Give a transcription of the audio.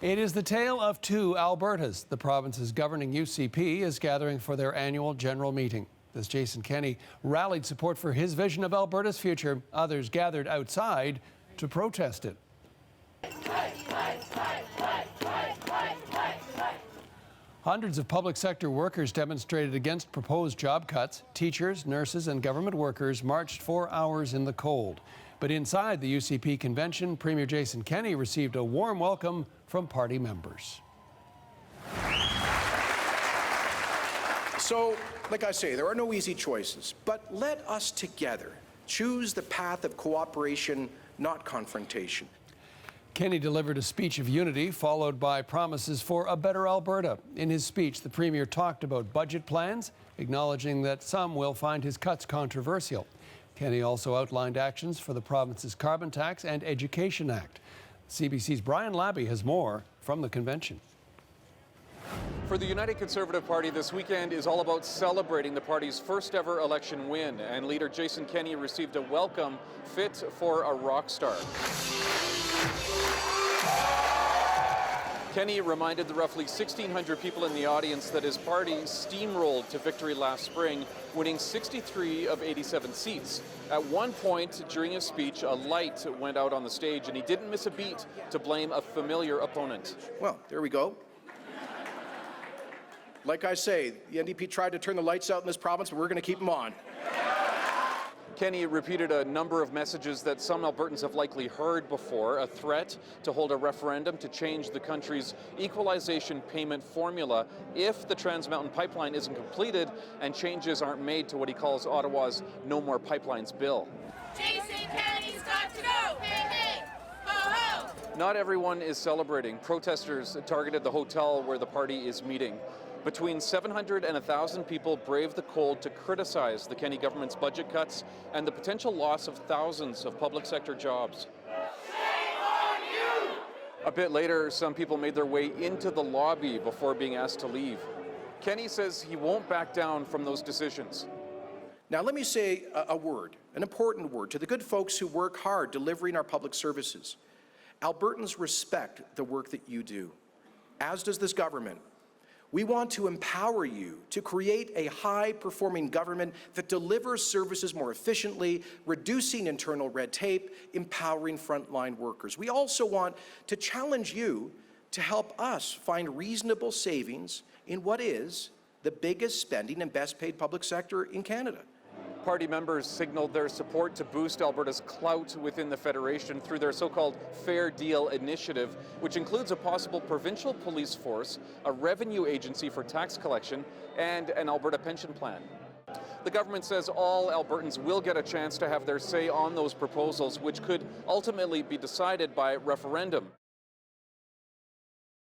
It is the tale of two Albertas. The province's governing UCP is gathering for their annual general meeting. As Jason Kenney rallied support for his vision of Alberta's future, others gathered outside to protest it. Hundreds of public sector workers demonstrated against proposed job cuts. Teachers, nurses, and government workers marched 4 hours in the cold. But inside the UCP convention, Premier Jason Kenney received a warm welcome from party members. So, like I say, there are no easy choices, but let us together choose the path of cooperation, not confrontation. Kenney delivered a speech of unity, followed by promises for a better Alberta. In his speech, the Premier talked about budget plans, acknowledging that some will find his cuts controversial. Kenney also outlined actions for the province's Carbon Tax and Education Act. CBC's Brian Labby has more from the convention. For the United Conservative Party, this weekend is all about celebrating the party's first ever election win, and leader Jason Kenney received a welcome fit for a rock star. Kenney reminded the roughly 1,600 people in the audience that his party steamrolled to victory last spring, winning 63 of 87 seats. At one point during his speech, a light went out on the stage, and he didn't miss a beat to blame a familiar opponent. Well, there we go. Like I say, the NDP tried to turn the lights out in this province, but we're going to keep them on. Kenney repeated a number of messages that some Albertans have likely heard before: a threat to hold a referendum to change the country's equalization payment formula if the Trans Mountain Pipeline isn't completed and changes aren't made to what he calls Ottawa's No More Pipelines bill. Jason Kenney's got to go! Hey, hey! Ho, ho! Not everyone is celebrating. Protesters targeted the hotel where the party is meeting. Between 700 and 1,000 people braved the cold to criticize the Kenney government's budget cuts and the potential loss of thousands of public sector jobs. Shame on you! A bit later, some people made their way into the lobby before being asked to leave. Kenney says he won't back down from those decisions. Now, let me say a word, an important word, to the good folks who work hard delivering our public services. Albertans respect the work that you do, as does this government. We want to empower you to create a high-performing government that delivers services more efficiently, reducing internal red tape, empowering frontline workers. We also want to challenge you to help us find reasonable savings in what is the biggest spending and best-paid public sector in Canada. Party members signaled their support to boost Alberta's clout within the Federation through their so-called Fair Deal initiative, which includes a possible provincial police force, a revenue agency for tax collection, and an Alberta pension plan. The government says all Albertans will get a chance to have their say on those proposals, which could ultimately be decided by referendum.